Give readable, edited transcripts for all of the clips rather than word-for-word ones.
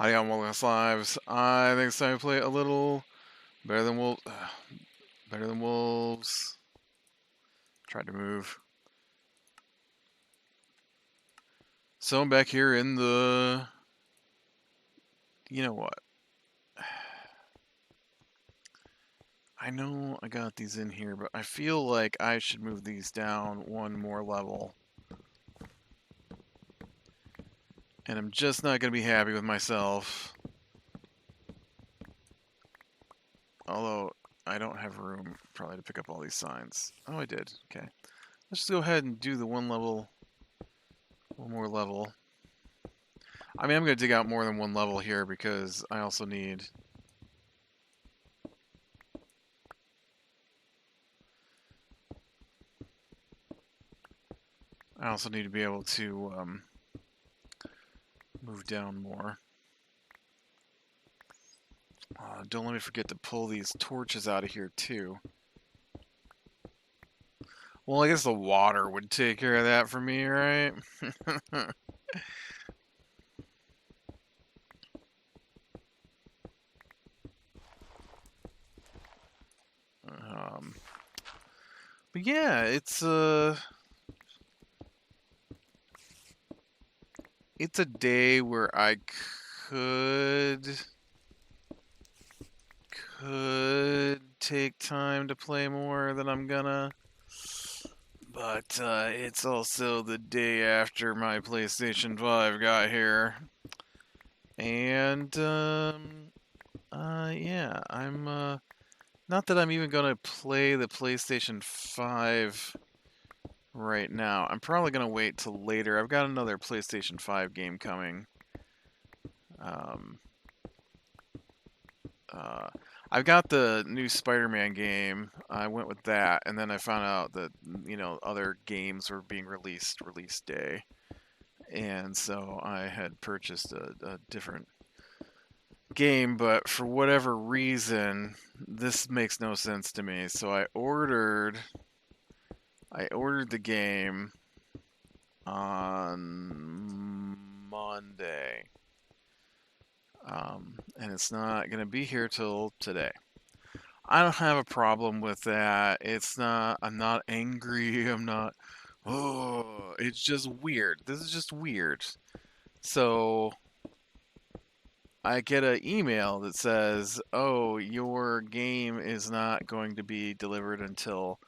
How you on, Wolves Lives? I think it's time to play a little better than Wolves. Better than Wolves. Tried to move. So I'm back here in the. You know what? I know I got these in here, but I feel like I should move these down one more level. And I'm just not going to be happy with myself. Although, I don't have room probably to pick up all these signs. Oh, I did. Okay. Let's just go ahead and do the one more level. I mean, I'm going to dig out more than one level here because I also need... to be able to move down more. Don't let me forget to pull these torches out of here, too. Well, I guess the water would take care of that for me, right? But yeah, it's a day where I could take time to play more than I'm gonna. But it's also the day after my PlayStation 5 got here. And yeah, I'm not that I'm even gonna play the PlayStation 5 right now. I'm probably gonna wait till later. I've got another PlayStation 5 game coming. I've got the new Spider-Man game. I went with that, and then I found out that other games were being release day, and so I had purchased a different game. But for whatever reason, this makes no sense to me. So I ordered the game on Monday. And it's not going to be here till today. I don't have a problem with that. I'm not angry. I'm not, oh, it's just weird. This is just weird. So I get an email that says, oh, your game is not going to be delivered until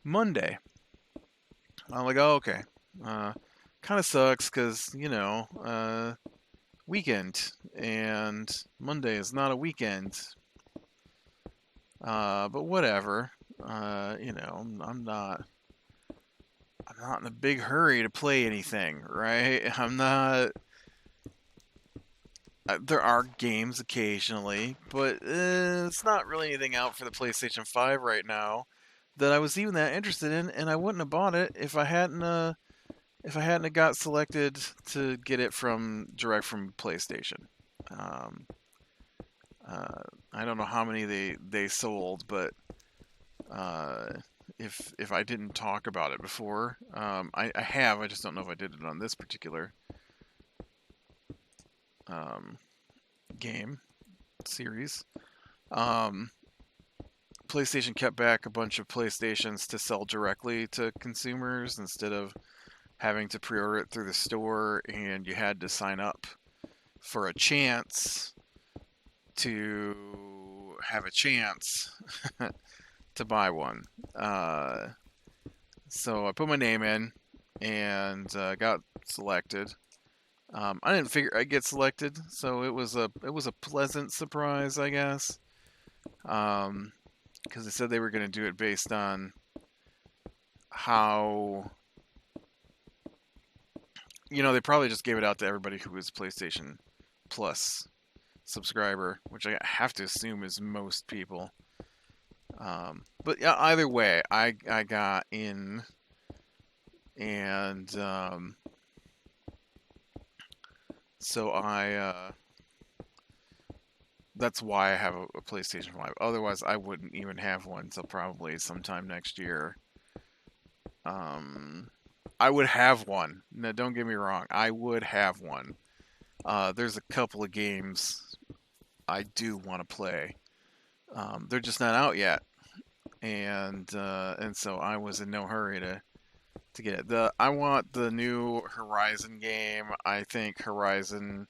Monday. I'm like, oh, okay. Kind of sucks because, weekend, and Monday is not a weekend. But whatever. I'm not in a big hurry to play anything, right? I'm not. There are games occasionally, but it's not really anything out for the PlayStation 5 right now that I was even that interested in, and I wouldn't have bought it if I hadn't got selected to get it direct from PlayStation. Um, I don't know how many they sold, but if I didn't talk about it before, I have. I just don't know if I did it on this particular game series. PlayStation kept back a bunch of PlayStations to sell directly to consumers instead of having to pre-order it through the store, and you had to sign up for a chance to have a chance to buy one. So I put my name in and got selected. I didn't figure I'd get selected, so it was a pleasant surprise, I guess. Because they said they were going to do it based on how they probably just gave it out to everybody who was PlayStation Plus subscriber, which I have to assume is most people. But yeah, either way, I got in, and so that's why I have a PlayStation 5. Otherwise, I wouldn't even have one until probably sometime next year. I would have one. No, don't get me wrong. I would have one. There's a couple of games I do want to play. They're just not out yet, and so I was in no hurry to get it. I want the new Horizon game. I think Horizon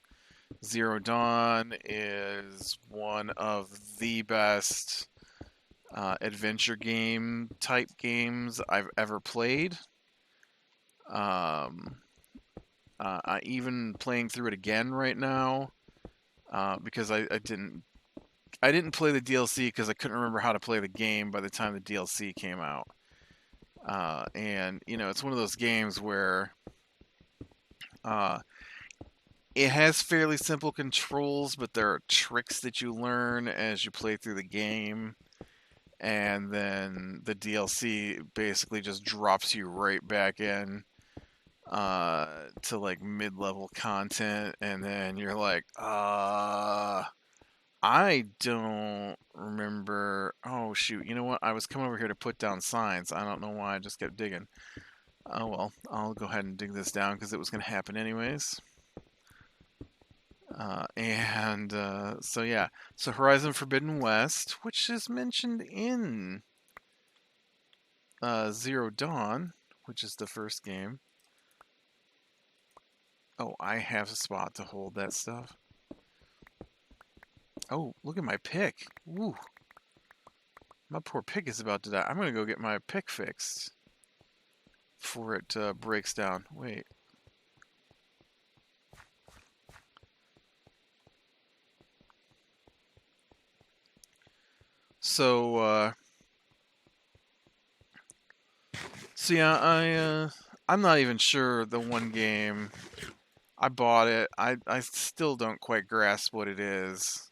Zero Dawn is one of the best adventure game type games I've ever played. Um, I even playing through it again right now because I didn't play the DLC because I couldn't remember how to play the game by the time the DLC came out. And you know, it's one of those games where uh, it has fairly simple controls, but there are tricks that you learn as you play through the game. And then the DLC basically just drops you right back in to like mid-level content, and then you're like, I don't remember. Oh shoot! You know what? I was coming over here to put down signs. I don't know why. I just kept digging. Oh well, I'll go ahead and dig this down because it was going to happen anyways. So yeah, so Horizon Forbidden West, which is mentioned in Zero Dawn, which is the first game. Oh, I have a spot to hold that stuff. Oh, look at my pick. Ooh, my poor pick is about to die. I'm gonna go get my pick fixed before it breaks down. Wait. So, yeah, I'm not even sure the one game I bought it. I still don't quite grasp what it is,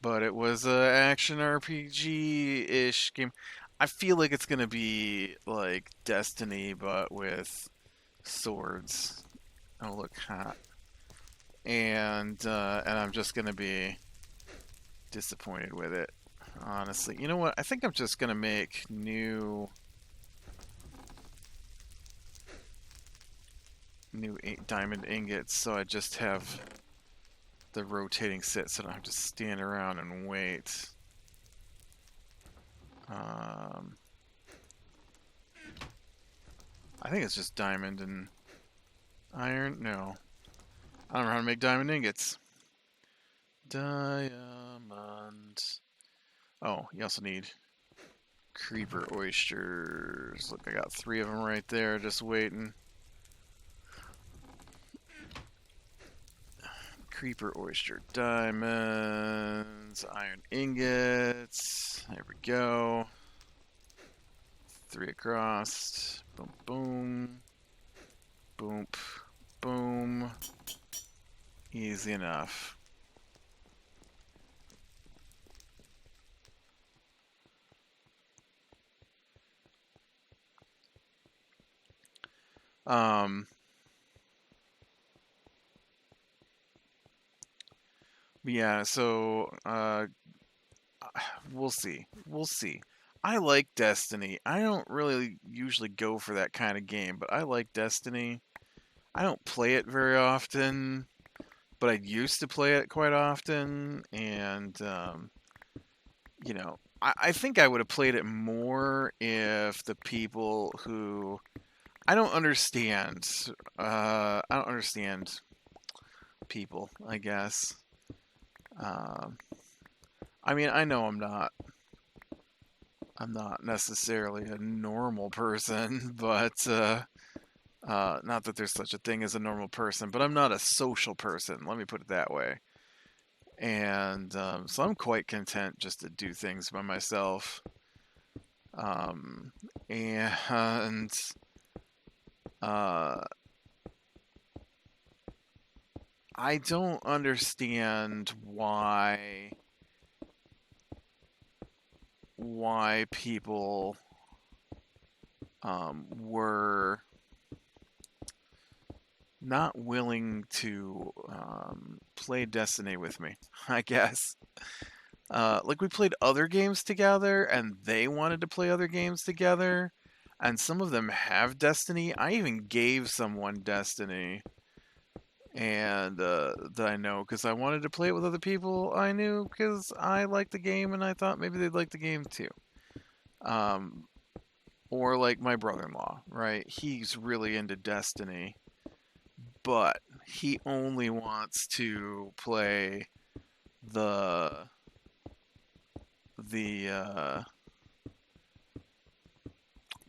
but it was a action RPG-ish game. I feel like it's gonna be like Destiny, but with swords. Oh, look, hot. And I'm just gonna be disappointed with it, honestly. You know what? I think I'm just gonna make new diamond ingots, so I just have the rotating set, so I don't have to stand around and wait. Um, I think it's just diamond and iron. No, I don't know how to make diamond ingots. Diamond. Oh, you also need creeper oysters. Look, I got 3 of them right there, just waiting. Creeper oyster diamonds, iron ingots. There we go. 3 across. Boom, boom. Boom, boom. Easy enough. Um, yeah, so we'll see. We'll see. I like Destiny. I don't really usually go for that kind of game, but I like Destiny. I don't play it very often, but I used to play it quite often, and you know, I think I would have played it more if the people who I don't understand. I don't understand people, I guess. Um, I mean, I know I'm not necessarily a normal person, but not that there's such a thing as a normal person, but I'm not a social person. Let me put it that way. And so I'm quite content just to do things by myself. Um, and uh, I don't understand why people were not willing to play Destiny with me, I guess. Like we played other games together and they wanted to play other games together, and some of them have Destiny. I even gave someone Destiny, and that I know because I wanted to play it with other people I knew because I liked the game and I thought maybe they'd like the game too. Um, or like my brother-in-law, right? He's really into Destiny, but he only wants to play the the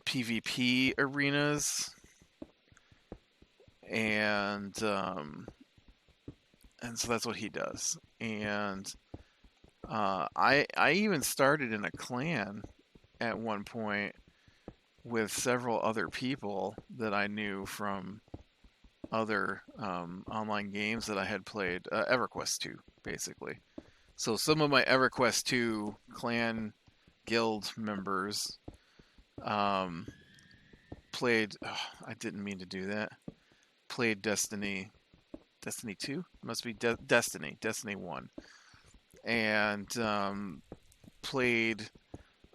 PvP arenas, and so that's what he does. And I even started in a clan at one point with several other people that I knew from other online games that I had played. Everquest 2, basically. So some of my Everquest 2 clan guild members um, played. Oh, I didn't mean to do that. Played Destiny 2? Must be Destiny 1. And played.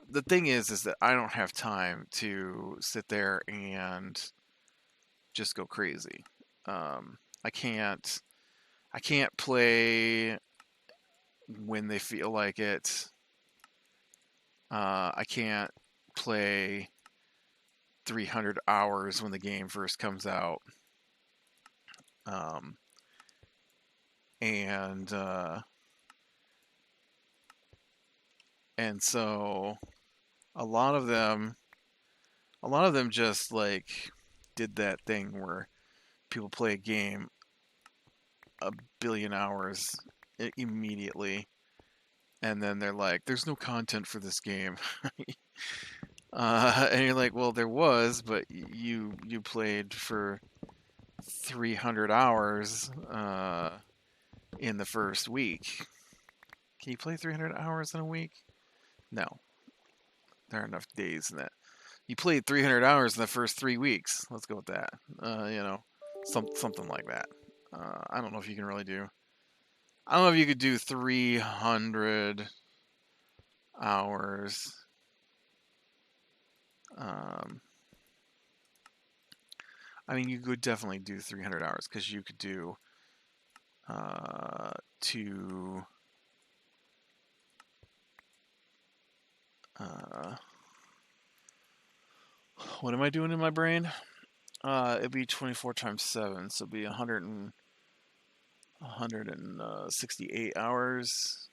The thing is that I don't have time to sit there and just go crazy. I can't. I can't play when they feel like it. I can't play 300 hours when the game first comes out. Um, and and so a lot of them, just like did that thing where people play a game a billion hours immediately, and then they're like, "There's no content for this game," and you're like, "Well, there was, but you played for 300 hours in the first week. Can you play 300 hours in a week? No, there are enough days in that. You played 300 hours in the first 3 weeks. Let's go with that. Something like that. I don't know if you can really do. I don't know if you could do 300 hours. Um, I mean, you could definitely do 300 hours because you could do two. What am I doing in my brain? It'd be 24 times 7, so it'd be 168 hours.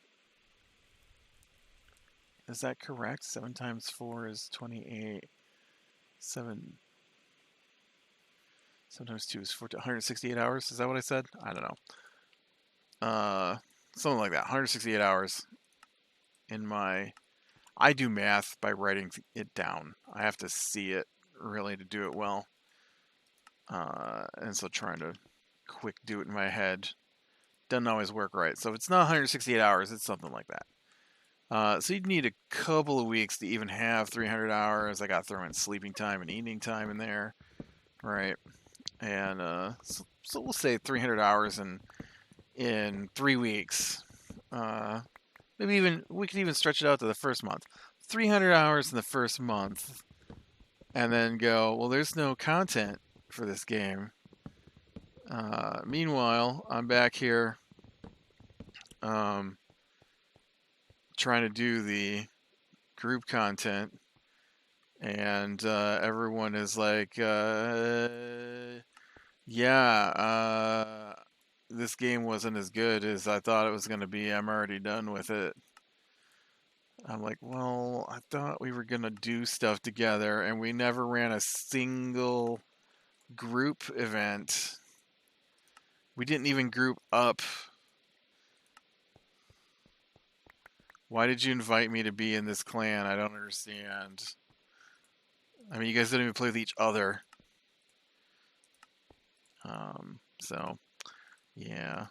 Is that correct? 7 times 4 is 28. 7 times 2 is 14, 168 hours. Is that what I said? I don't know. Something like that. 168 hours in my. I do math by writing it down. I have to see it really to do it well. And so trying to quick do it in my head doesn't always work right. So if it's not 168 hours, it's something like that. So you'd need a couple of weeks to even have 300 hours. I got to throw in sleeping time and eating time in there, right? And so we'll say 300 hours in 3 weeks. Maybe even we could even stretch it out to the first month. 300 hours in the first month, and then go. Well, there's no content for this game. Meanwhile, I'm back here trying to do the group content, and everyone is like, yeah, this game wasn't as good as I thought it was going to be. I'm already done with it. I'm like, well, I thought we were going to do stuff together, and we never ran a single group event. We didn't even group up. Why did you invite me to be in this clan? I don't understand. I mean, you guys didn't even play with each other. So, yeah.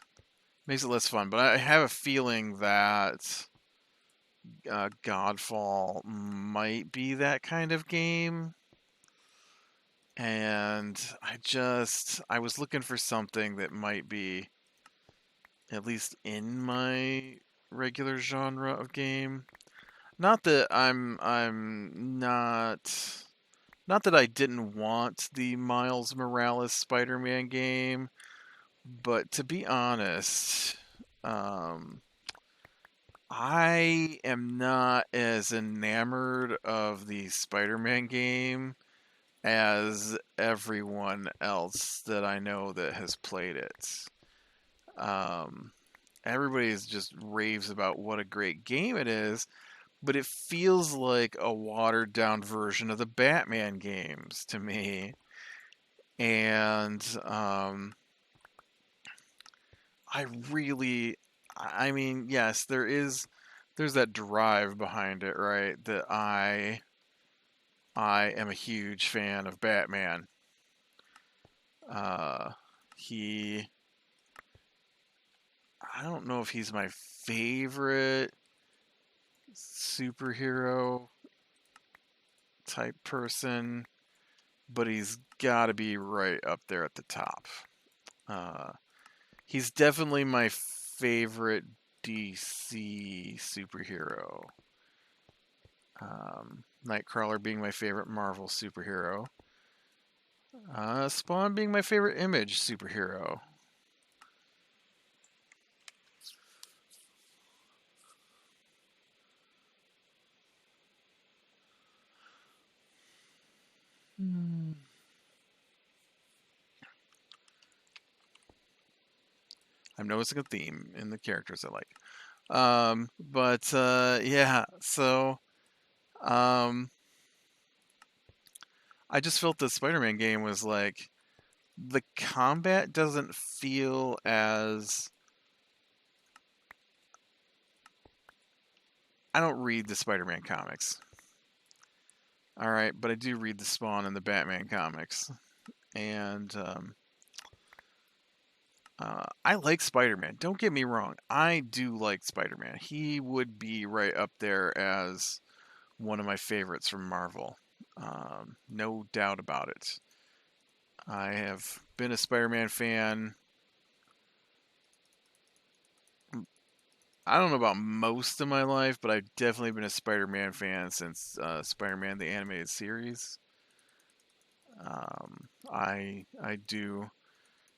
Makes it less fun. But I have a feeling that Godfall might be that kind of game. And I was looking for something that might be at least in my regular genre of game. Not that I'm not that I didn't want the Miles Morales Spider-Man game, But to be honest, um, I am not as enamored of the Spider-Man game as everyone else that I know that has played it. Um, Everybody's just raves about what a great game it is, but it feels like a watered down version of the Batman games to me. And I really, I mean, yes, there's that drive behind it, right? That I am a huge fan of Batman. Uh, he, I don't know if he's my favorite superhero type person, but he's got to be right up there at the top. Uh, he's definitely my favorite DC superhero. Nightcrawler being my favorite Marvel superhero. Spawn being my favorite Image superhero. Hmm. I'm noticing a theme in the characters I like. But yeah, so um, I just felt the Spider-Man game was like the combat doesn't feel as I don't read the Spider-Man comics. All right, but I do read the Spawn and the Batman comics, and I like Spider-Man. Don't get me wrong, I do like Spider-Man. He would be right up there as one of my favorites from Marvel. No doubt about it. I have been a Spider-Man fan. I don't know about most of my life, but I've definitely been a Spider-Man fan since Spider-Man the animated series. I do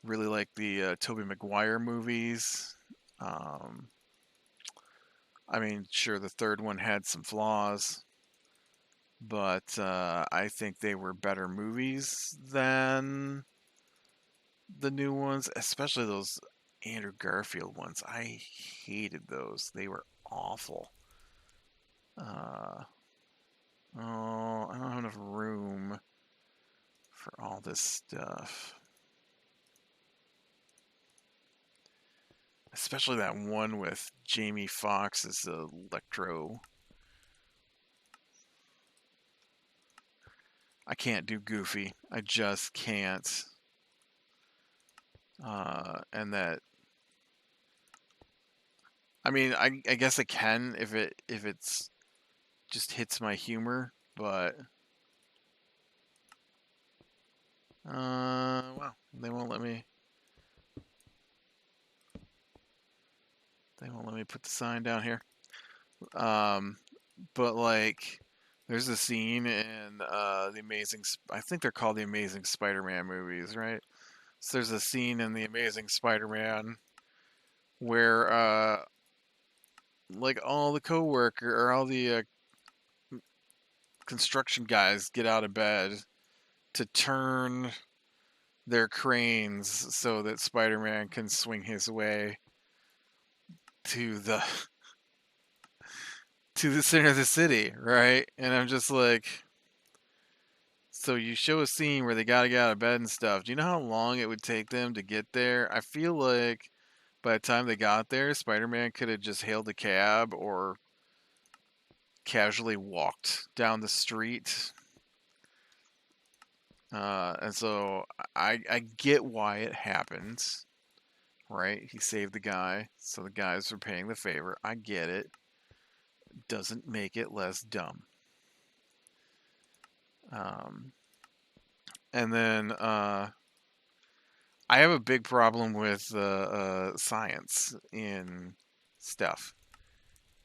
really like the Tobey Maguire movies. Um, I mean, sure, the third one had some flaws, but I think they were better movies than the new ones, especially those Andrew Garfield ones. I hated those. They were awful. Uh, oh, I don't have enough room for all this stuff. Especially that one with Jamie Foxx as Electro. I can't do Goofy. I just can't. And that, I mean, I guess I can if it's just hits my humor, but well, they won't let me. They won't let me put the sign down here. Um, but like, there's a scene in the Amazing. I think they're called the Amazing Spider-Man movies, right? So there's a scene in the Amazing Spider-Man where like all the coworker or all the construction guys get out of bed to turn their cranes so that Spider-Man can swing his way to the to the center of the city, right? And I'm just like, so you show a scene where they gotta get out of bed and stuff. Do you know how long it would take them to get there? I feel like by the time they got there, Spider-Man could have just hailed a cab or casually walked down the street. And so I get why it happens, right? He saved the guy, so the guys are paying the favor. I get it. Doesn't make it less dumb. Um, and then I have a big problem with science in stuff.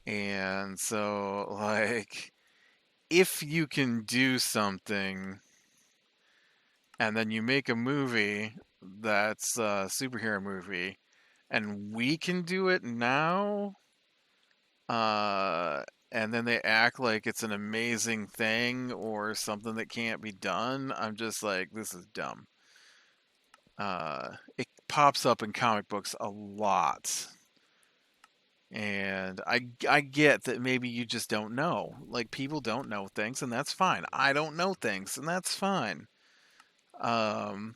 And so, like, if you can do something and then you make a movie that's a superhero movie, and we can do it now, uh, and then they act like it's an amazing thing or something that can't be done. I'm just like, this is dumb. It pops up in comic books a lot. And I get that maybe you just don't know. Like people don't know things, and that's fine. I don't know things, and that's fine. Um,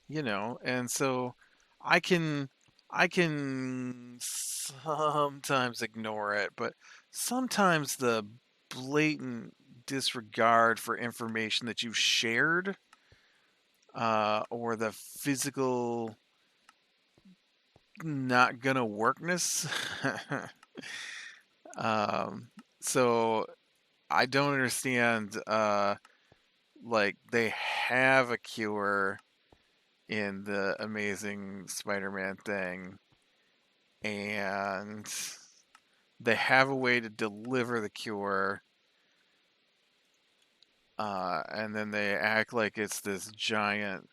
and so I can I can sometimes ignore it, but sometimes the blatant disregard for information that you've shared, or the physical not gonna workness. um, so I don't understand. Like they have a cure in the Amazing Spider-Man thing, and they have a way to deliver the cure, and then they act like it's this giant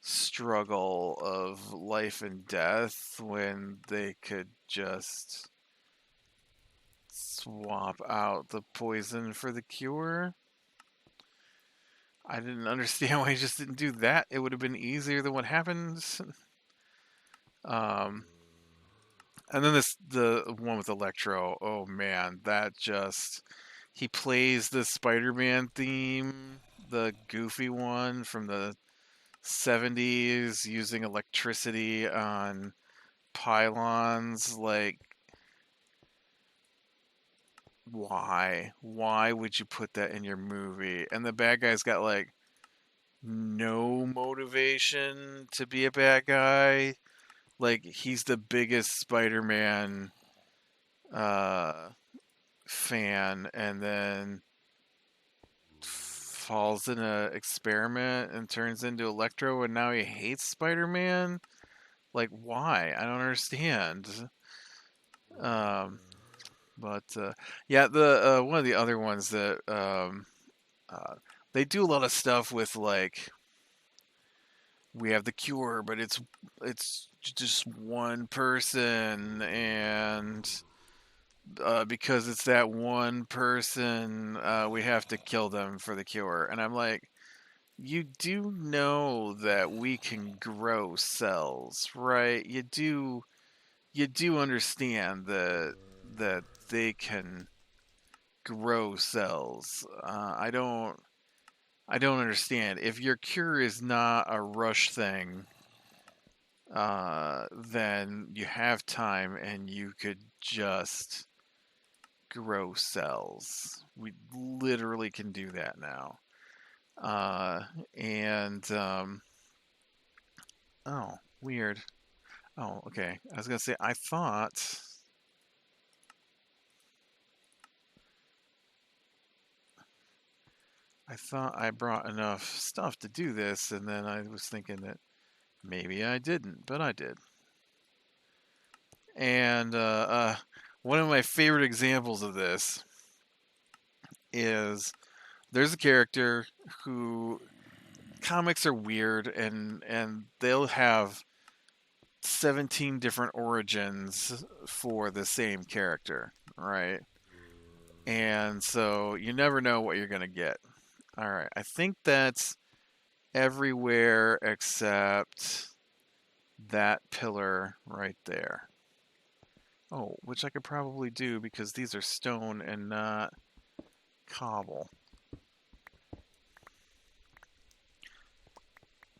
struggle of life and death when they could just swap out the poison for the cure. I didn't understand why he just didn't do that. It would have been easier than what happens. Um, and then the one with Electro. Oh man, that just he plays the Spider-Man theme, the goofy one from the 70s, using electricity on pylons. Like, why? Why would you put that in your movie? And the bad guy's got like no motivation to be a bad guy. Like he's the biggest Spider-Man uh, fan, and then falls in a experiment and turns into Electro, and now he hates Spider-Man. Like, why? I don't understand. Um, but yeah, the one of the other ones that uh, they do a lot of stuff with, like, we have the cure, but it's just one person, and because it's that one person, we have to kill them for the cure. And I'm like, you do know that we can grow cells, right? You do understand that they can grow cells. I don't understand. If your cure is not a rush thing, then you have time and you could just grow cells. We literally can do that now. And oh, weird. Oh, okay. I was gonna say I thought I brought enough stuff to do this, and then I was thinking that maybe I didn't, but I did. And one of my favorite examples of this is there's a character who comics are weird, and they'll have 17 different origins for the same character, right? And so you never know what you're going to get. All right. I think that's everywhere except that pillar right there. Oh, which I could probably do because these are stone and not cobble.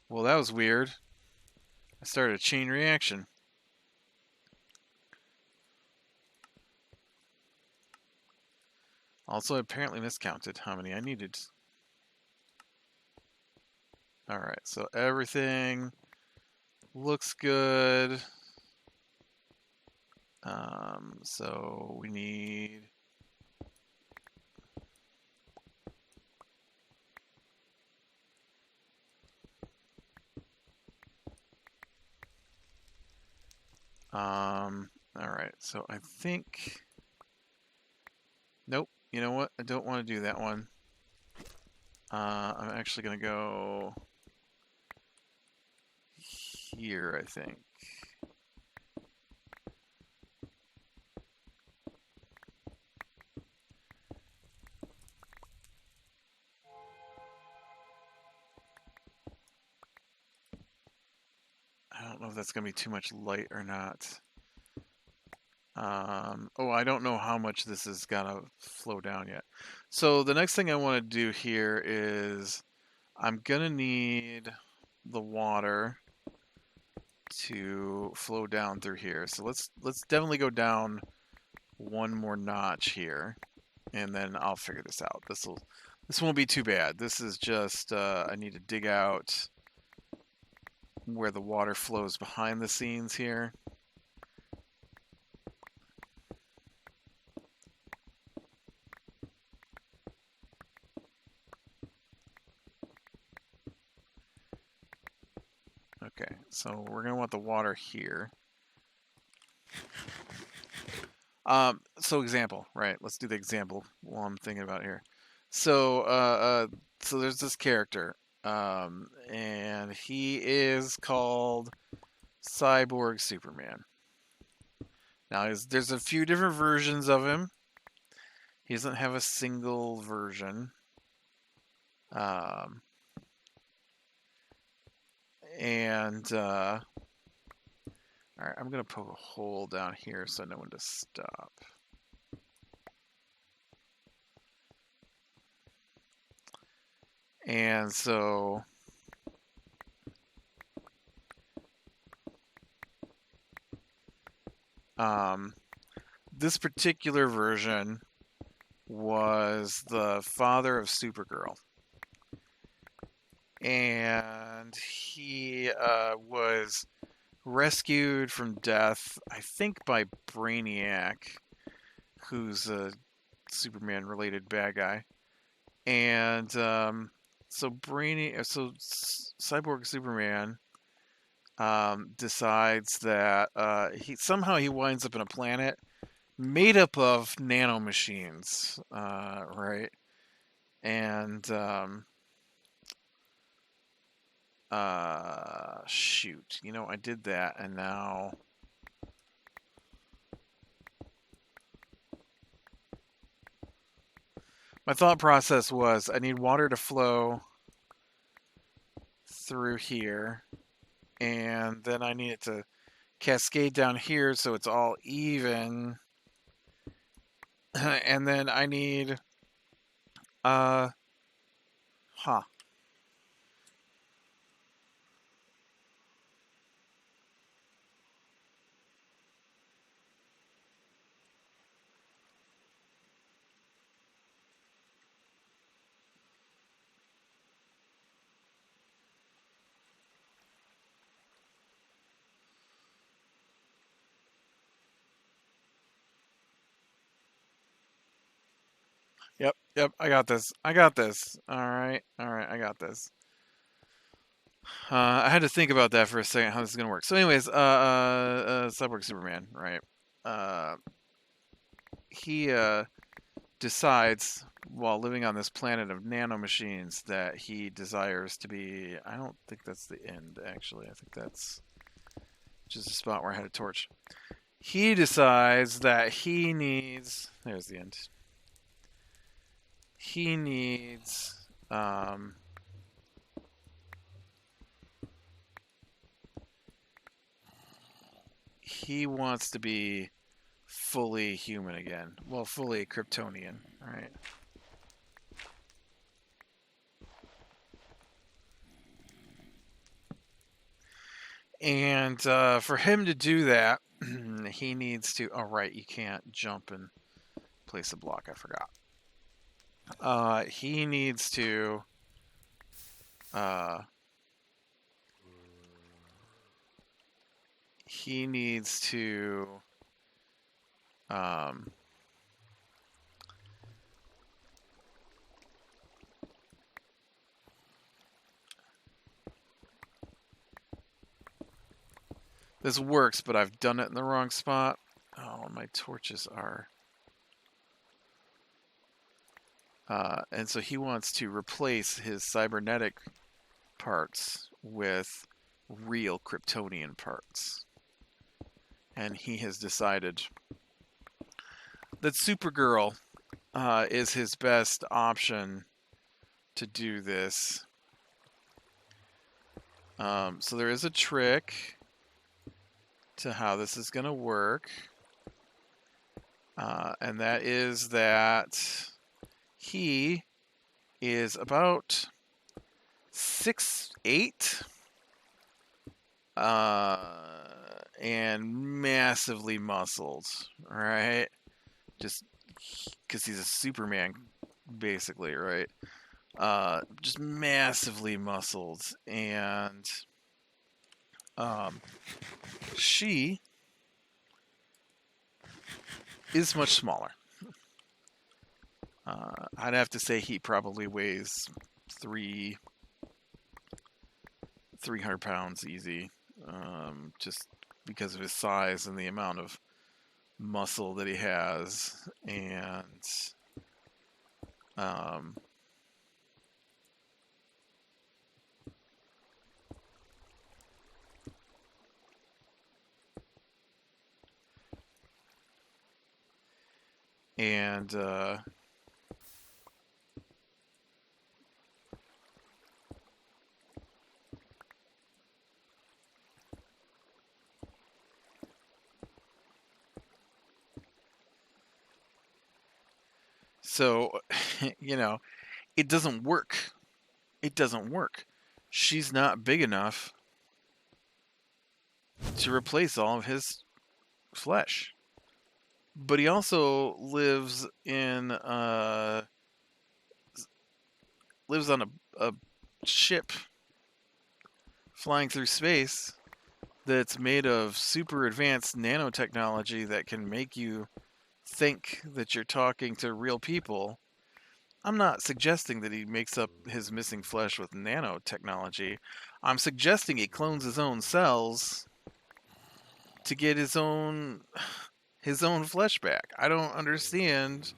Well, that was weird. I started a chain reaction. Also, I apparently miscounted how many I needed. All right, so everything looks good. So we need all right, so I think nope, you know what? I don't want to do that one. I'm actually gonna go here, I think. I don't know if that's going to be too much light or not. Oh, I don't know how much this is going to flow down yet. So the next thing I want to do here is I'm going to need the water to flow down through here. So let's definitely go down one more notch here, and then I'll figure this out. This won't be too bad. This is just I need to dig out where the water flows behind the scenes here. Okay, so we're gonna want the water here. So example, right? Let's do the example while I'm thinking about it here. So there's this character, and he is called Cyborg Superman. Now, there's a few different versions of him. He doesn't have a single version. Um, and all right, I'm gonna poke a hole down here so I know when to stop. And so this particular version was the father of Supergirl. And he was rescued from death, I think, by Brainiac, who's a Superman-related bad guy. And so Cyborg Superman decides that he winds up in a planet made up of nanomachines, right? And shoot, I did that, and now my thought process was I need water to flow through here, and then I need it to cascade down here so it's all even. And then I need uh huh. Yep, I got this. I got this. All right, I got this. I had to think about that for a second, how this is gonna work. So, anyways, Cyborg Superman, right? Uh, he decides while living on this planet of nanomachines that he desires to be. I don't think that's the end, actually. I think that's just a spot where I had a torch. He decides that he needs. There's the end. He needs. He wants to be fully human again. Well, fully Kryptonian, right? And for him to do that, he needs to. Oh, right, you can't jump and place a block. I forgot. He needs to. Uh, he needs to. Um, this works, but I've done it in the wrong spot. Oh, my torches are. And so he wants to replace his cybernetic parts with real Kryptonian parts. And he has decided that Supergirl is his best option to do this. So there is a trick to how this is going to work. And that is that he is about 6'8", and massively muscled, right? Just because he's a Superman, basically, right? Just massively muscled, and she is much smaller. I'd have to say he probably weighs 300 pounds easy, just because of his size and the amount of muscle that he has, and and so, you know, it doesn't work. It doesn't work. She's not big enough to replace all of his flesh. But he also lives on a ship flying through space that's made of super advanced nanotechnology that can make you think that you're talking to real people. I'm not suggesting that he makes up his missing flesh with nanotechnology. I'm suggesting he clones his own cells to get his own flesh back. I don't understand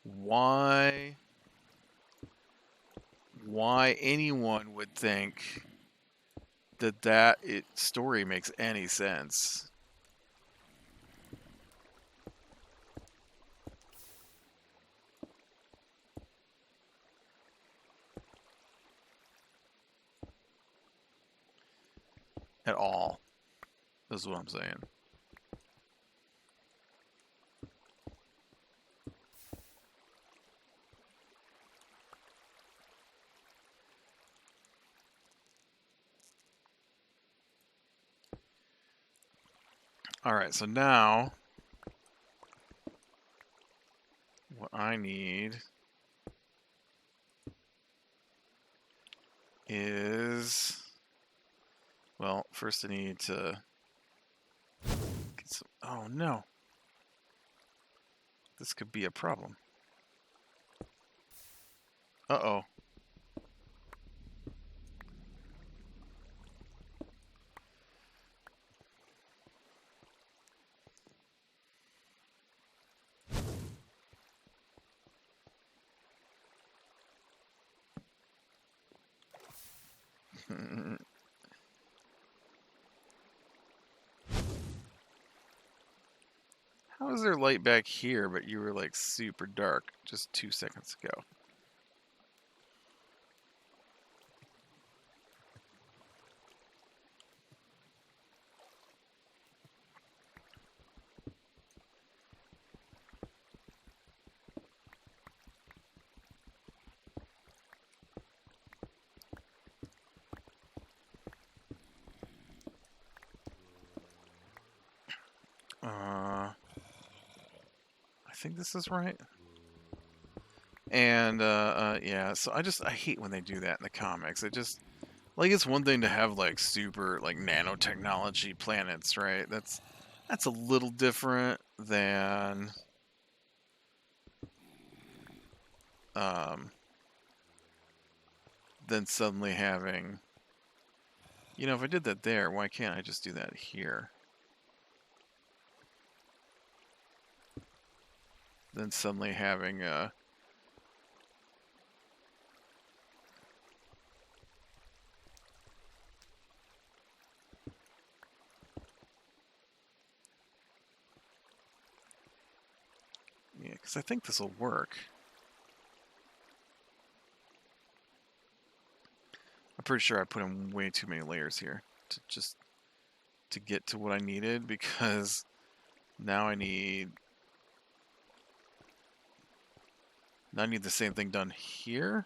why anyone would think that story makes any sense. At all. Is what I'm saying. Alright, so now what I need is, well, first I need to get some, oh no. This could be a problem. Uh-oh. How is there light back here, but you were like super dark just 2 seconds ago? I think this is right. And yeah, so I hate when they do that in the comics. It just, like, it's one thing to have like super like nanotechnology planets, right? That's a little different um than suddenly having, you know, if I did that there, why can't I just do that here? Then suddenly having a Because I think this will work. I'm pretty sure I put in way too many layers here to get to what I needed, because now I need the same thing done here.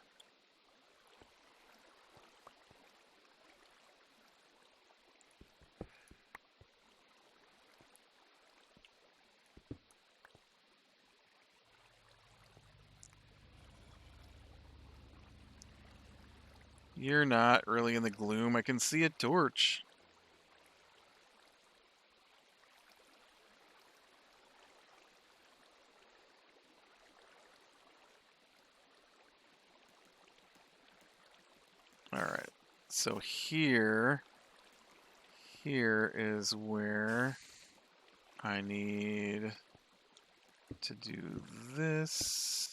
You're not really in the gloom. I can see a torch. Alright, so here is where I need to do this.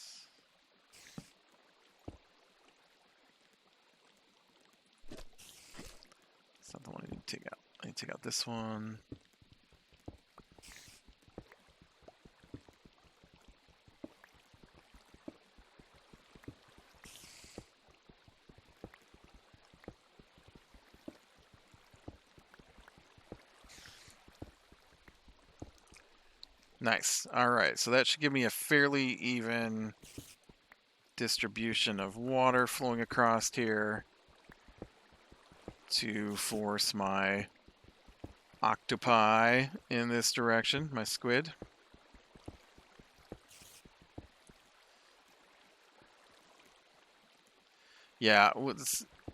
That's not the one I need to take out. I need to take out this one. Nice. Alright, so that should give me a fairly even distribution of water flowing across here to force my octopi in this direction, my squid. Yeah,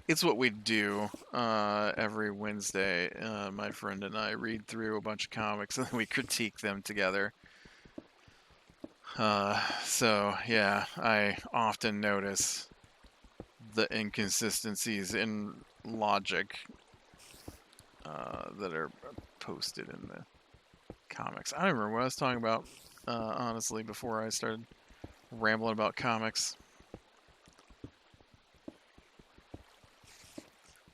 it's what we do every Wednesday. My friend and I read through a bunch of comics and then we critique them together. So, yeah, I often notice the inconsistencies in logic that are posted in the comics. I don't remember what I was talking about, honestly, before I started rambling about comics.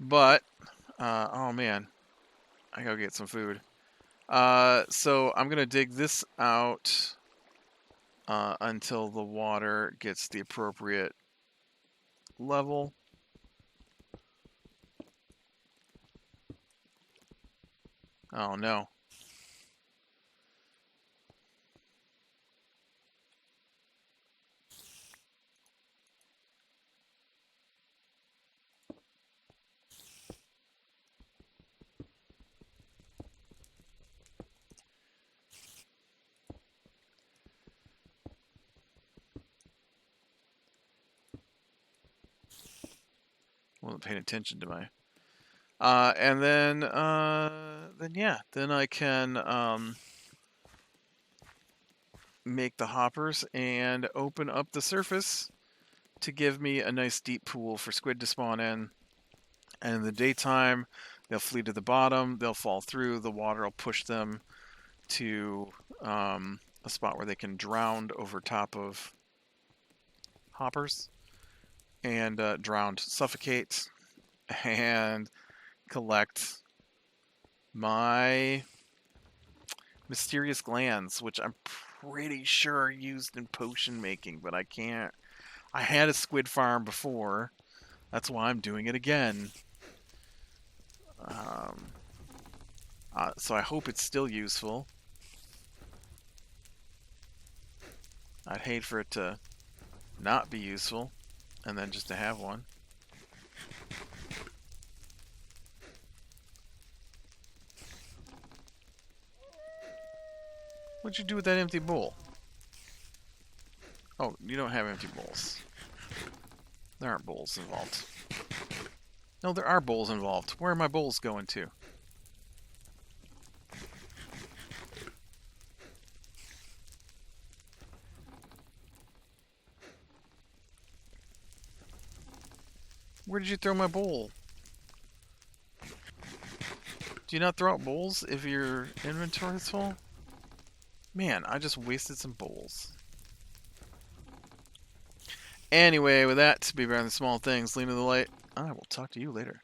But, oh man, I gotta get some food. So I'm gonna dig this out until the water gets the appropriate level. Oh no. Wasn't paying attention to my. And then yeah, then I can make the hoppers and open up the surface to give me a nice deep pool for squid to spawn in. And in the daytime, they'll flee to the bottom, they'll fall through, the water will push them to a spot where they can drown over top of hoppers and suffocate and collect my mysterious glands, which I'm pretty sure are used in potion making, but I can't. I had a squid farm before. That's why I'm doing it again. So I hope it's still useful. I'd hate for it to not be useful, and then just to have one. What'd you do with that empty bowl? Oh, you don't have empty bowls. There aren't bowls involved. No, there are bowls involved. Where are my bowls going to? Where did you throw my bowl? Do you not throw out bowls if your inventory is full? Man, I just wasted some bowls. Anyway, with that, to be better than small things, lean to the light. I will talk to you later.